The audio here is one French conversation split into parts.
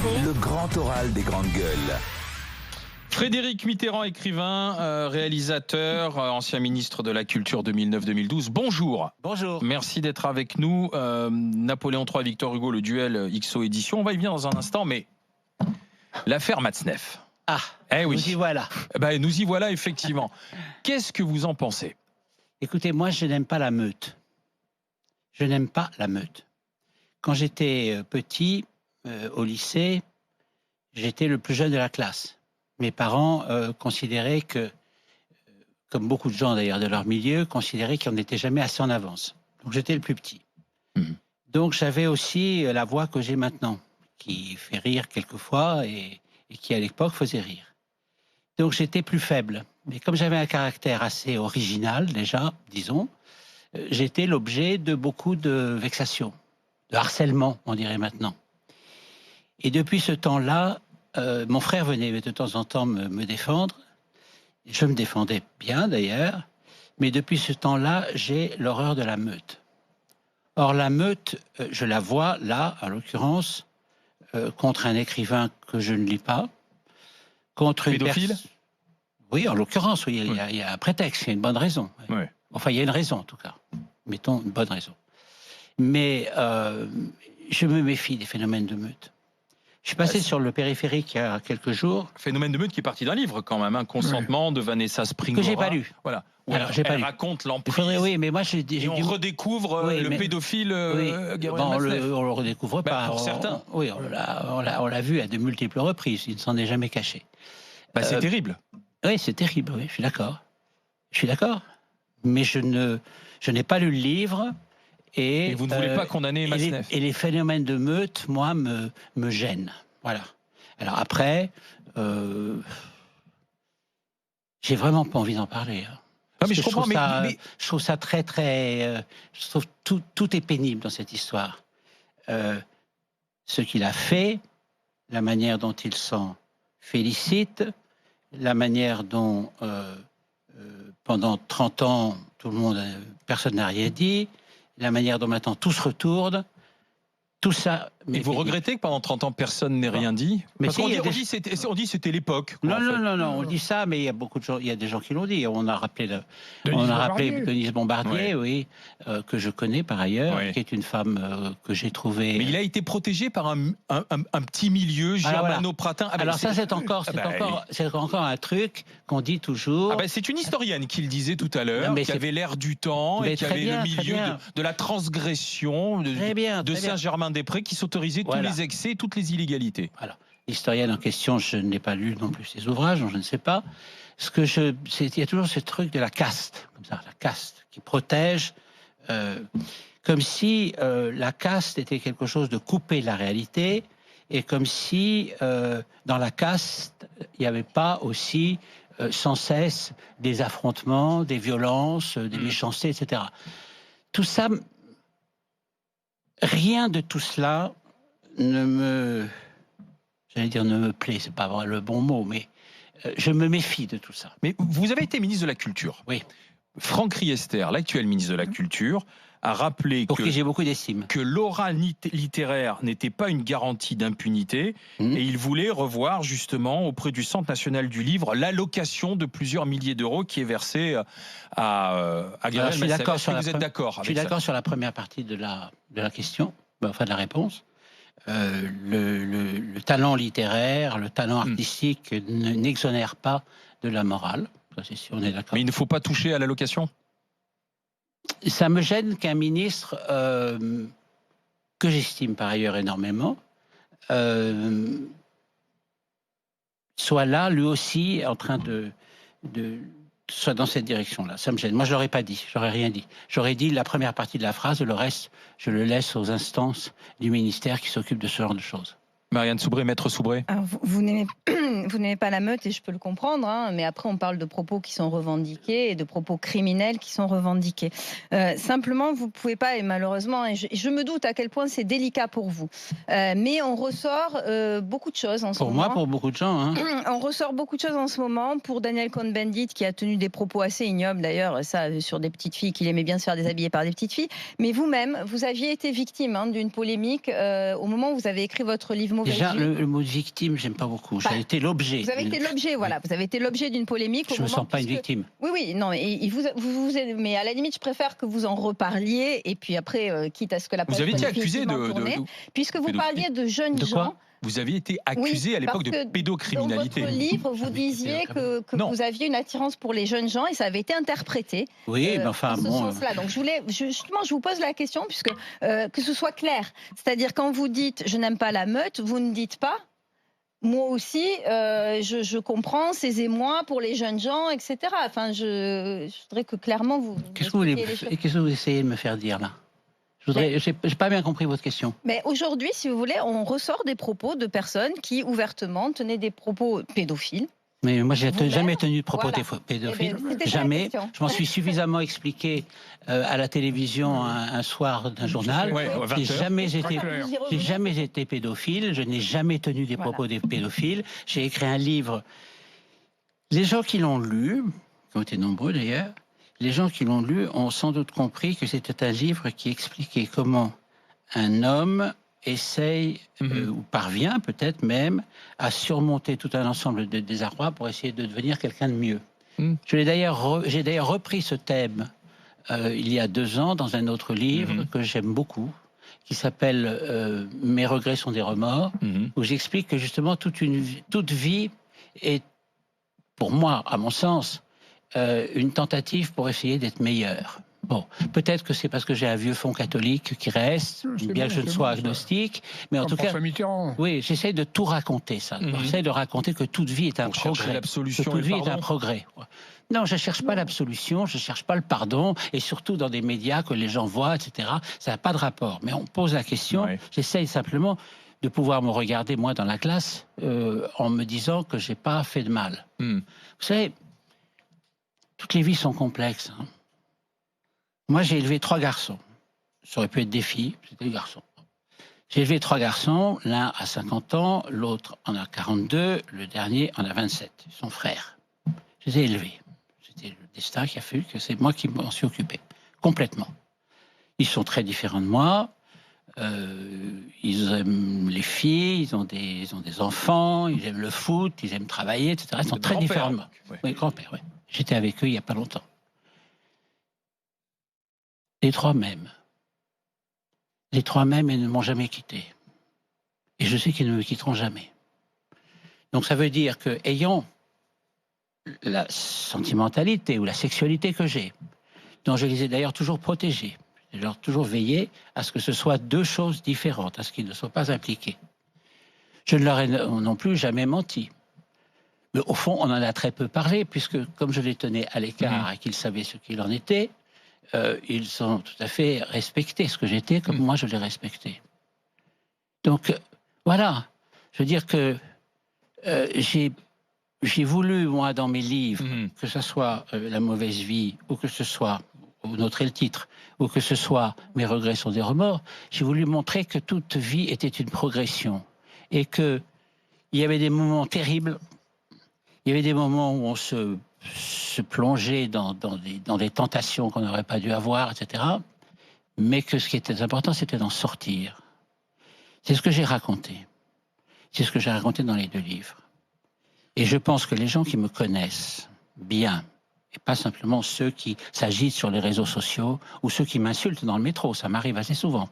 Le grand oral des grandes gueules. Frédéric Mitterrand, écrivain, réalisateur, ancien ministre de la Culture 2009-2012. Bonjour. Bonjour. Merci d'être avec nous. Napoléon III, Victor Hugo, le duel XO édition. On va y venir dans un instant, mais l'affaire Matzneff. Ah, oui. nous y voilà. Nous y voilà, effectivement. Qu'est-ce que vous en pensez? Écoutez, moi, je n'aime pas la meute. Je n'aime pas la meute. Quand j'étais petit, au lycée, j'étais le plus jeune de la classe. Mes parents considéraient que, comme beaucoup de gens d'ailleurs de leur milieu, considéraient qu'on n'était jamais assez en avance. Donc j'étais le plus petit. Donc j'avais aussi la voix que j'ai maintenant, qui fait rire quelquefois et qui à l'époque faisait rire. Donc j'étais plus faible. Mais comme j'avais un caractère assez original déjà, disons, j'étais l'objet de beaucoup de vexations, de harcèlement, on dirait maintenant. Et depuis ce temps-là, mon frère venait de temps en temps me défendre. Je me défendais bien d'ailleurs, mais depuis ce temps-là, j'ai l'horreur de la meute. Or la meute, je la vois là, en l'occurrence, contre un écrivain que je ne lis pas, contre une pédophile. Oui, en l'occurrence, oui, il y a un prétexte, il y a une bonne raison. Oui. Enfin, il y a une raison en tout cas. Mettons une bonne raison. Mais je me méfie des phénomènes de meute. Je suis passé sur le périphérique il y a quelques jours. Phénomène de meute qui est parti d'un livre quand même, un consentement de Vanessa Springora. Que j'ai pas lu. Voilà. Alors, j'ai pas lu. Raconte l'emprise. Oui, mais moi j'ai et on redécouvre le pédophile Gabriel Matzneff. On le redécouvre pas. Pour certains. Oui, on l'a vu à de multiples reprises. Il ne s'en est jamais caché. C'est terrible. Oui, c'est terrible. Oui, je suis d'accord. Je suis d'accord. Mais je n'ai pas lu le livre. Et vous ne voulez pas condamner Matzneff. Et les phénomènes de meute, moi, me gênent. Voilà. Alors après, j'ai vraiment pas envie d'en parler. Mais je comprends, je trouve ça très, très... je trouve tout est pénible dans cette histoire. Ce qu'il a fait, la manière dont il s'en félicite, la manière dont, pendant 30 ans, personne n'a rien dit, la manière dont maintenant tout se retourne, tout ça... Et vous regrettez que pendant 30 ans, personne n'ait rien dit? Mais Parce qu'on dit c'était l'époque. Non, on dit ça, mais il y a beaucoup de gens, il y a des gens qui l'ont dit. On a rappelé Denise Bombardier, oui, que je connais par ailleurs, qui est une femme que j'ai trouvée... Mais il a été protégé par un petit milieu germano-pratin. Alors ça, c'est encore un truc qu'on dit toujours. C'est une historienne qui le disait tout à l'heure, qui avait l'air du temps et qui avait le milieu de la transgression de Saint-Germain-des-Prés, qui s'autorisait tous les excès, toutes les illégalités. Voilà. L'historienne en question, je n'ai pas lu non plus ses ouvrages, donc je ne sais pas. Il y a toujours ce truc de la caste, comme ça, la caste qui protège, comme si la caste était quelque chose de coupé de la réalité, et comme si dans la caste, il n'y avait pas aussi sans cesse des affrontements, des violences, des méchancetés, etc. Tout ça, rien de tout cela ne me plaît, c'est pas vraiment le bon mot, mais je me méfie de tout ça. Mais vous avez été ministre de la Culture. Oui. Franck Riester, l'actuel ministre de la Culture, a rappelé pour qui j'ai beaucoup d'estime, que l'oral littéraire n'était pas une garantie d'impunité, et il voulait revoir justement auprès du Centre national du livre l'allocation de plusieurs milliers d'euros qui est versée à Gabriel Matzneff. Vous êtes d'accord avec ça? Je suis d'accord sur la première partie de la question, enfin de la réponse. Le talent littéraire, le talent artistique n'exonère pas de la morale. Ça, c'est sûr, on est d'accord. Mais il ne faut pas toucher à l'allocation? Ça me gêne qu'un ministre, que j'estime par ailleurs énormément, soit là, lui aussi, en train soit dans cette direction-là. Ça me gêne. Moi, je l'aurais pas dit, j'aurais rien dit. J'aurais dit la première partie de la phrase, le reste, je le laisse aux instances du ministère qui s'occupent de ce genre de choses. Marianne Soubré, maître Soubré. Alors, vous n'aimez vous n'aimez pas la meute et je peux le comprendre, hein, mais après on parle de propos qui sont revendiqués et de propos criminels qui sont revendiqués. Simplement, vous pouvez pas, et malheureusement, et je me doute à quel point c'est délicat pour vous, mais on ressort beaucoup de choses en ce moment. Pour moi, pour beaucoup de gens. Hein. On ressort beaucoup de choses en ce moment. Pour Daniel Cohn-Bendit, qui a tenu des propos assez ignobles d'ailleurs, ça sur des petites filles, qu'il aimait bien se faire déshabiller par des petites filles. Mais vous-même, vous aviez été victime d'une polémique au moment où vous avez écrit votre livre Mauvaise Déjà, Vie. le mot victime, j'aime pas beaucoup. J'ai été l'objet. Vous avez été l'objet, voilà. Vous avez été l'objet d'une polémique. Je ne me sens pas une victime. Oui, oui, non, mais mais à la limite, je préfère que vous en reparliez et puis après, quitte à ce que la Vous avez été accusé puisque vous parliez de jeunes gens. Vous aviez été accusé à l'époque de pédocriminalité. Dans votre livre, vous disiez que vous aviez une attirance pour les jeunes gens et ça avait été interprété. Oui, mais enfin, dans ce sens-là. Donc, je vous pose la question, puisque que ce soit clair. C'est-à-dire, quand vous dites « je n'aime pas la meute », vous ne dites pas « moi aussi, je comprends ces émois pour les jeunes gens, etc. » Enfin, je voudrais que clairement vous... Qu'est-ce que vous essayez de me faire dire, là ? Je n'ai pas bien compris votre question. Mais aujourd'hui, si vous voulez, on ressort des propos de personnes qui ouvertement tenaient des propos pédophiles. Mais moi, je n'ai jamais tenu de propos pédophiles. Jamais. Je m'en suis suffisamment expliqué à la télévision un soir d'un journal. J'ai jamais été pédophile. Je n'ai jamais tenu des propos pédophiles. J'ai écrit un livre. Les gens qui l'ont lu, qui ont été nombreux d'ailleurs, les gens qui l'ont lu ont sans doute compris que c'était un livre qui expliquait comment un homme essaye, ou parvient peut-être même, à surmonter tout un ensemble de désarrois pour essayer de devenir quelqu'un de mieux. J'ai d'ailleurs repris ce thème il y a 2 ans dans un autre livre que j'aime beaucoup, qui s'appelle « Mes regrets sont des remords », où j'explique que justement toute vie est, pour moi, à mon sens, une tentative pour essayer d'être meilleur. Bon, peut-être que c'est parce que j'ai un vieux fond catholique qui reste, bien que je ne sois agnostique, mais en tout cas, oui, j'essaie de tout raconter ça. J'essaie de raconter que toute vie est un progrès. Que toute vie est un progrès. Non, je ne cherche pas l'absolution, je ne cherche pas le pardon, et surtout dans des médias que les gens voient, etc. Ça n'a pas de rapport. Mais on pose la question, j'essaye simplement de pouvoir me regarder, moi, dans la classe, en me disant que je n'ai pas fait de mal. Vous savez, toutes les vies sont complexes. Hein. Moi, j'ai élevé 3 garçons. Ça aurait pu être des filles, c'était des garçons. J'ai élevé 3 garçons, l'un a 50 ans, l'autre en a 42, le dernier en a 27. Ils sont frères. Je les ai élevés. C'était le destin qui a fait que c'est moi qui m'en suis occupé, complètement. Ils sont très différents de moi. Ils aiment les filles, ils ont des enfants, ils aiment le foot, ils aiment travailler, etc. Ils sont très différents de moi. Oui, grand-père, oui. J'étais avec eux il n'y a pas longtemps. Les 3 mêmes. Les 3 mêmes, ils ne m'ont jamais quitté. Et je sais qu'ils ne me quitteront jamais. Donc ça veut dire que, ayant la sentimentalité ou la sexualité que j'ai, dont je les ai d'ailleurs toujours protégés, j'ai toujours veillé à ce que ce soit 2 choses différentes, à ce qu'ils ne soient pas impliqués. Je ne leur ai non plus jamais menti. Mais au fond, on en a très peu parlé, puisque comme je les tenais à l'écart et qu'ils savaient ce qu'il en était, ils ont tout à fait respecté ce que j'étais, comme moi je l'ai respecté. Donc, voilà. Je veux dire que j'ai voulu, moi, dans mes livres, que ce soit La mauvaise vie, ou que ce soit, vous noterez le titre, ou que ce soit Mes regrets sont des remords, j'ai voulu montrer que toute vie était une progression. Et qu'il y avait des moments terribles, il y avait des moments où on se plongeait dans des tentations qu'on n'aurait pas dû avoir, etc. Mais que ce qui était important, c'était d'en sortir. C'est ce que j'ai raconté. C'est ce que j'ai raconté dans les 2 livres. Et je pense que les gens qui me connaissent bien, et pas simplement ceux qui s'agitent sur les réseaux sociaux, ou ceux qui m'insultent dans le métro, ça m'arrive assez souvent.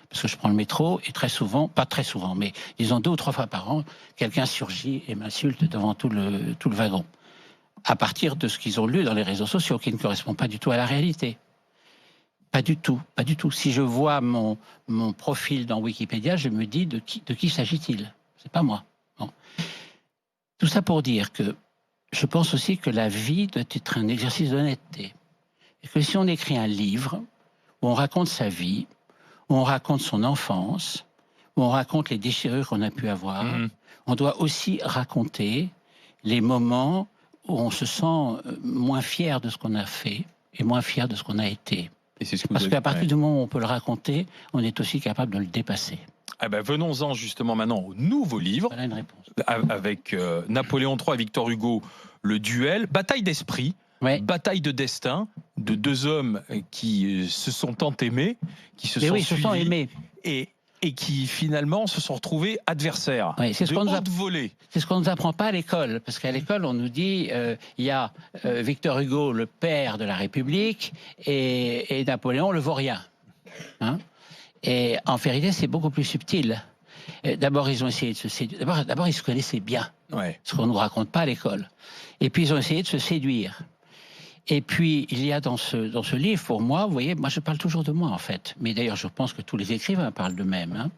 Parce que je prends le métro et très souvent, pas très souvent, mais disons 2 ou 3 fois par an, quelqu'un surgit et m'insulte devant tout le wagon. À partir de ce qu'ils ont lu dans les réseaux sociaux, qui ne correspond pas du tout à la réalité. Pas du tout, pas du tout. Si je vois mon profil dans Wikipédia, je me dis de qui s'agit-il? C'est pas moi. Bon. Tout ça pour dire que je pense aussi que la vie doit être un exercice d'honnêteté. Et que si on écrit un livre où on raconte sa vie, où on raconte son enfance, où on raconte les déchirures qu'on a pu avoir. On doit aussi raconter les moments où on se sent moins fier de ce qu'on a fait et moins fier de ce qu'on a été. Et c'est ce que Parce qu'à partir du moment où on peut le raconter, on est aussi capable de le dépasser. Ah ben venons-en justement maintenant au nouveau livre. Voilà une réponse. Avec Napoléon III et Victor Hugo, le duel, bataille d'esprit, bataille de destin, de deux hommes qui se sont tant aimés, qui se sont suivis, et qui finalement se sont retrouvés adversaires. Oui, c'est ce qu'on nous nous apprend pas à l'école, parce qu'à l'école on nous dit il y a Victor Hugo, le père de la République, et Napoléon, le vaurien. Hein, et en vérité, c'est beaucoup plus subtil. D'abord, ils ont essayé de se séduire. D'abord, ils se connaissaient bien, ce qu'on ne nous raconte pas à l'école. Et puis, ils ont essayé de se séduire. Et puis, il y a dans ce livre, pour moi, vous voyez, moi je parle toujours de moi en fait. Mais d'ailleurs, je pense que tous les écrivains parlent d'eux-mêmes. Hein.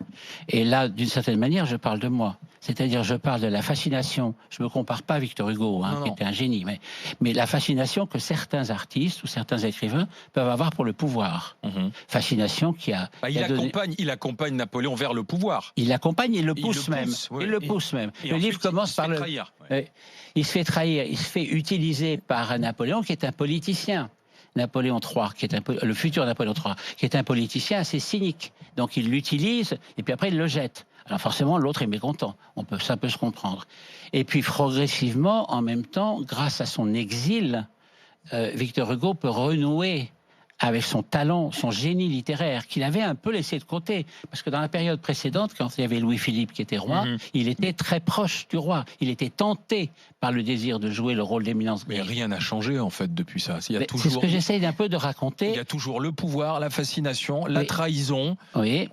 Et là, d'une certaine manière, je parle de moi. C'est-à-dire, je parle de la fascination. Je ne me compare pas à Victor Hugo, qui était un génie. Mais la fascination que certains artistes ou certains écrivains peuvent avoir pour le pouvoir. Fascination qui a... il accompagne Napoléon vers le pouvoir. Il l'accompagne, il le pousse même. Il le pousse même. Le livre commence par le... Il se fait trahir, il se fait utiliser par Napoléon, qui est un politicien. Napoléon III, qui est le futur Napoléon III, qui est un politicien assez cynique. Donc il l'utilise, et puis après il le jette. Alors forcément, l'autre est mécontent. Ça peut se comprendre. Et puis progressivement, en même temps, grâce à son exil, Victor Hugo peut renouer avec son talent, son génie littéraire, qu'il avait un peu laissé de côté. Parce que dans la période précédente, quand il y avait Louis-Philippe qui était roi, il était très proche du roi. Il était tenté par le désir de jouer le rôle d'éminence grise. Mais rien n'a changé, en fait, depuis ça. C'est ce que j'essaye un peu de raconter. Il y a toujours le pouvoir, la fascination, la trahison, les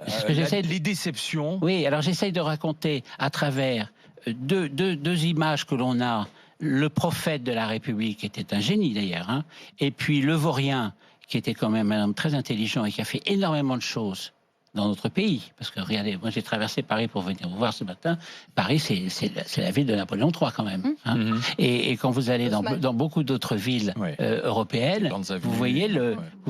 déceptions. Oui, alors j'essaye de raconter à travers deux images que l'on a. Le prophète de la République, qui était un génie d'ailleurs, et puis le vaurien, qui était quand même un homme très intelligent et qui a fait énormément de choses dans notre pays. Parce que regardez, moi j'ai traversé Paris pour venir vous voir ce matin. Paris, c'est la ville de Napoléon III quand même. Et quand vous allez dans beaucoup d'autres villes européennes, vous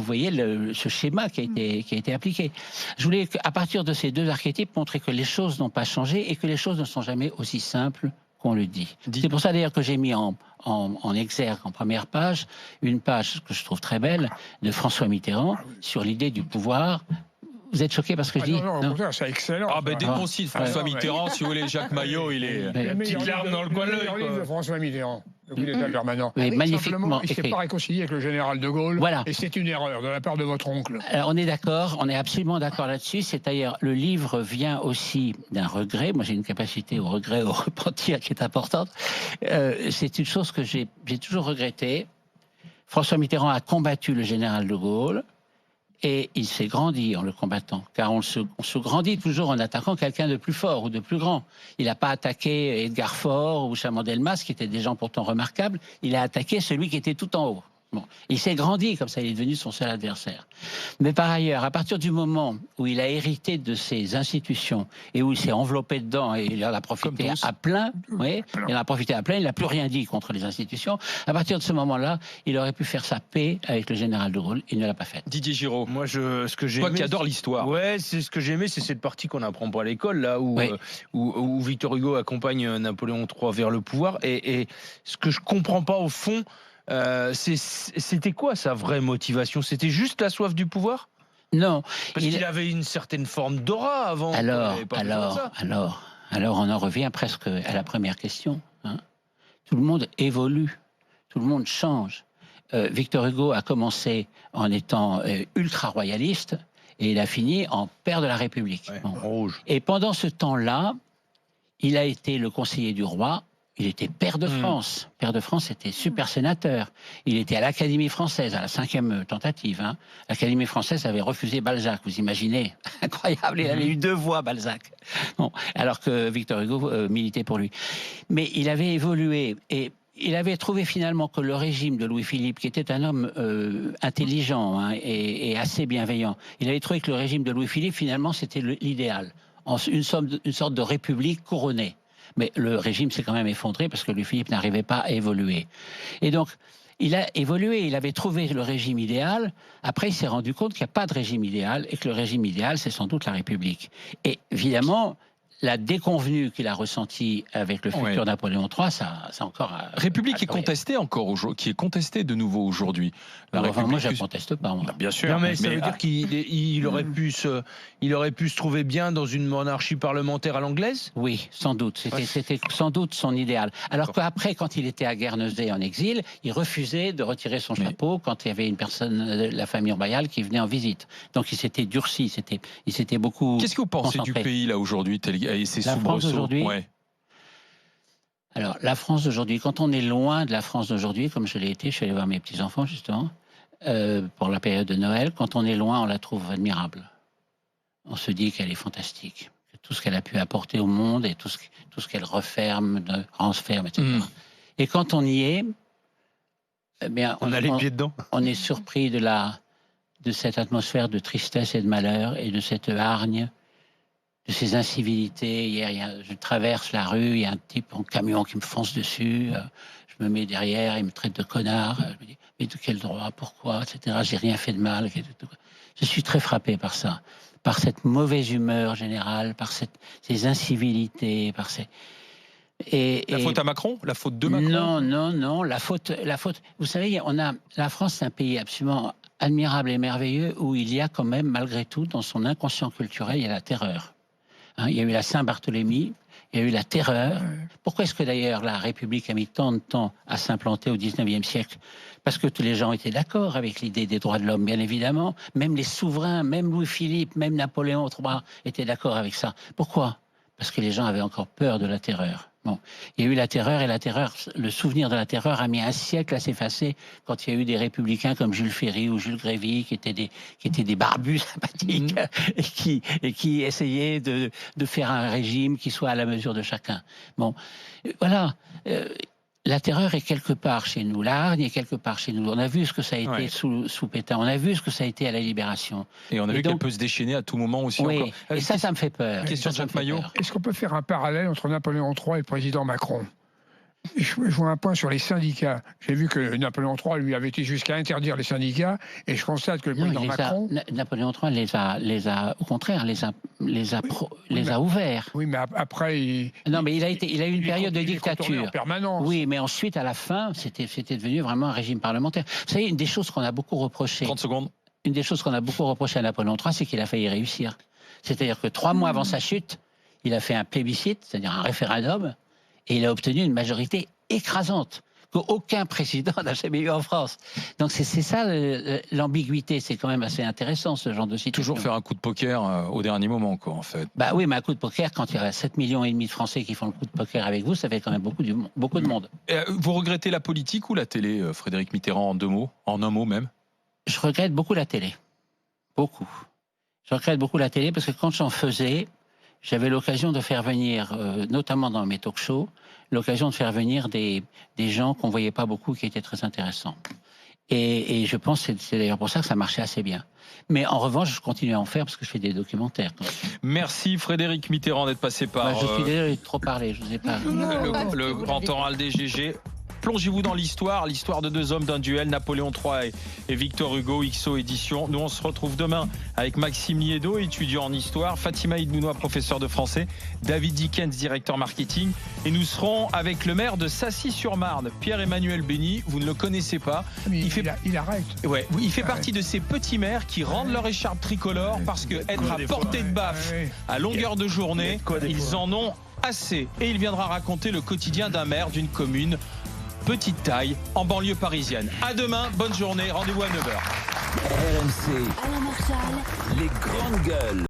voyez ce schéma qui a été appliqué. Je voulais, à partir de ces deux archétypes, montrer que les choses n'ont pas changé et que les choses ne sont jamais aussi simples qu'on le dit. C'est pour ça d'ailleurs que j'ai mis en exergue, en première page, une page que je trouve très belle de François Mitterrand sur l'idée du pouvoir. Vous êtes choqué parce que je dis non, c'est excellent. Ah ben dès qu'on cite François Mitterrand, si vous voulez, Jacques Maillot, il est... Une petite larme dans le coin de l'œil. De François Mitterrand, le coup d'État permanent. Magnifiquement il ne s'est pas réconcilié avec le général de Gaulle. Voilà. Et c'est une erreur de la part de votre oncle. Alors, on est d'accord, on est absolument d'accord là-dessus. C'est d'ailleurs, le livre vient aussi d'un regret. Moi, j'ai une capacité au regret, au repentir qui est importante. C'est une chose que j'ai toujours regrettée. François Mitterrand a combattu le général de Gaulle. Et il s'est grandi en le combattant, car on se grandit toujours en attaquant quelqu'un de plus fort ou de plus grand. Il n'a pas attaqué Edgar Faure ou Chaban-Delmas, qui étaient des gens pourtant remarquables. Il a attaqué celui qui était tout en haut. Bon. Il s'est grandi comme ça, il est devenu son seul adversaire. Mais par ailleurs, à partir du moment où il a hérité de ces institutions et où il s'est enveloppé dedans et il en a profité à plein, il en a profité à plein, il n'a plus rien dit contre les institutions. À partir de ce moment-là, il aurait pu faire sa paix avec le général de Gaulle. Il ne l'a pas fait. Didier Giraud, moi, ce que j'ai toi qui adore l'histoire. Ouais, c'est ce que j'ai aimé, c'est cette partie qu'on n'apprend pas à l'école, là où Victor Hugo accompagne Napoléon III vers le pouvoir. Et ce que je comprends pas au fond. C'était quoi sa vraie motivation? C'était juste la soif du pouvoir? Non. Parce qu'il avait une certaine forme d'aura avant. Alors, on en revient presque à la première question. Tout le monde évolue, tout le monde change. Victor Hugo a commencé en étant ultra-royaliste et il a fini en père de la République. Rouge. Et pendant ce temps-là, il a été le conseiller du roi. Il était pair de France. Pair de France, c'était super sénateur. Il était à l'Académie française, à la 5e tentative. L'Académie française avait refusé Balzac, vous imaginez? Incroyable, il avait eu 2 voix, Balzac. Bon, alors que Victor Hugo militait pour lui. Mais il avait évolué et il avait trouvé finalement que le régime de Louis-Philippe, qui était un homme intelligent et assez bienveillant, il avait trouvé que le régime de Louis-Philippe, finalement, c'était l'idéal. Une sorte de république couronnée. Mais le régime s'est quand même effondré parce que Louis-Philippe n'arrivait pas à évoluer. Et donc, il a évolué, il avait trouvé le régime idéal. Après, il s'est rendu compte qu'il n'y a pas de régime idéal et que le régime idéal, c'est sans doute la République. Et évidemment, la déconvenue qu'il a ressentie avec le futur Napoléon III, ça encore. République qui est contestée encore aujourd'hui, qui est contestée de nouveau aujourd'hui. Moi, je ne conteste pas. Moi. Bien sûr. Non, mais ça veut dire qu'il aurait pu se trouver bien dans une monarchie parlementaire à l'anglaise. Oui, sans doute. C'était sans doute son idéal. Alors qu'après, quand il était à Guernesey en exil, il refusait de retirer son chapeau quand il y avait une personne de la famille royale qui venait en visite. Donc il s'était durci. Il s'était beaucoup. Qu'est-ce que vous pensez du pays là aujourd'hui? Et c'est la France d'aujourd'hui. Alors, la France d'aujourd'hui, quand on est loin de la France d'aujourd'hui, comme je l'ai été, je suis allé voir mes petits-enfants, justement, pour la période de Noël, quand on est loin, on la trouve admirable. On se dit qu'elle est fantastique. Tout ce qu'elle a pu apporter au monde et tout ce qu'elle renferme, etc. Et quand on y est, eh bien, on a les pieds dedans. On est surpris de cette atmosphère de tristesse et de malheur et de cette hargne, de ces incivilités. Hier, je traverse la rue, il y a un type en camion qui me fonce dessus, je me mets derrière, il me traite de connard, je me dis, mais de quel droit, pourquoi, etc. J'ai rien fait de mal. Je suis très frappé par ça, par cette mauvaise humeur générale, par ces incivilités, par ces... La faute à Macron? La faute de Macron? Non, la faute... Vous savez, la France, c'est un pays absolument admirable et merveilleux où il y a quand même, malgré tout, dans son inconscient culturel, il y a la terreur. Il y a eu la Saint-Barthélemy, il y a eu la terreur. Pourquoi est-ce que d'ailleurs la République a mis tant de temps à s'implanter au XIXe siècle? Parce que tous les gens étaient d'accord avec l'idée des droits de l'homme, bien évidemment. Même les souverains, même Louis-Philippe, même Napoléon III étaient d'accord avec ça. Pourquoi? Parce que les gens avaient encore peur de la terreur. Bon, il y a eu la terreur, et la terreur, le souvenir de la terreur a mis un siècle à s'effacer quand il y a eu des républicains comme Jules Ferry ou Jules Grévy qui étaient des barbus sympathiques et qui essayaient de faire un régime qui soit à la mesure de chacun. Bon, voilà. La terreur est quelque part chez nous, la hargne est quelque part chez nous. On a vu ce que ça a été sous Pétain, on a vu ce que ça a été à la Libération. Et on a vu qu'elle peut se déchaîner à tout moment aussi. Oui, encore. Et ça me fait peur. Question de Jacques Maillot. Est-ce qu'on peut faire un parallèle entre Napoléon III et le président Macron? Je vois un point sur les syndicats. J'ai vu que Napoléon III lui avait été jusqu'à interdire les syndicats, et je constate que le président Macron... Napoléon III les a au contraire, les a ouverts. Oui, mais après... Non, mais il a eu une période de dictature. En permanence. Oui, mais ensuite, à la fin, c'était devenu vraiment un régime parlementaire. Vous savez, une des choses qu'on a beaucoup reproché... 30 secondes. Une des choses qu'on a beaucoup reproché à Napoléon III, c'est qu'il a failli réussir. C'est-à-dire que 3 mois avant sa chute, il a fait un plébiscite, c'est-à-dire un référendum, et il a obtenu une majorité écrasante qu'aucun président n'a jamais eu en France. Donc c'est ça l'ambiguïté. C'est quand même assez intéressant, ce genre de situation. Toujours faire un coup de poker au dernier moment, quoi, en fait. Bah oui, mais un coup de poker, quand il y a 7,5 millions de Français qui font le coup de poker avec vous, ça fait quand même beaucoup de monde. Vous regrettez la politique ou la télé, Frédéric Mitterrand, en un mot même? Je regrette beaucoup la télé. Beaucoup. Je regrette beaucoup la télé parce que quand j'en faisais, j'avais l'occasion de faire venir, notamment dans mes talk-shows, l'occasion de faire venir des gens qu'on ne voyait pas beaucoup, qui étaient très intéressants. Et je pense que c'est d'ailleurs pour ça que ça marchait assez bien. Mais en revanche, je continue à en faire parce que je fais des documentaires. Merci Frédéric Mitterrand d'être passé par... je suis désolé de trop parler, je ne sais pas. Le grand oral des GG. Plongez-vous dans l'histoire de 2 hommes d'un duel, Napoléon III et Victor Hugo, XO édition. Nous, on se retrouve demain avec Maxime Liedo, étudiant en histoire, Fatima Idnounoua, professeur de français, David Dickens, directeur marketing. Et nous serons avec le maire de Sassy-sur-Marne, Pierre-Emmanuel Bény. Vous ne le connaissez pas. Il arrête. Ouais, il fait partie de ces petits maires qui rendent leur écharpe tricolore parce que être à portée de baffe à longueur de journée, ils en ont assez. Et il viendra raconter le quotidien d'un maire d'une commune petite taille en banlieue parisienne. À demain, bonne journée, rendez-vous à 9h. RMC, les grandes gueules.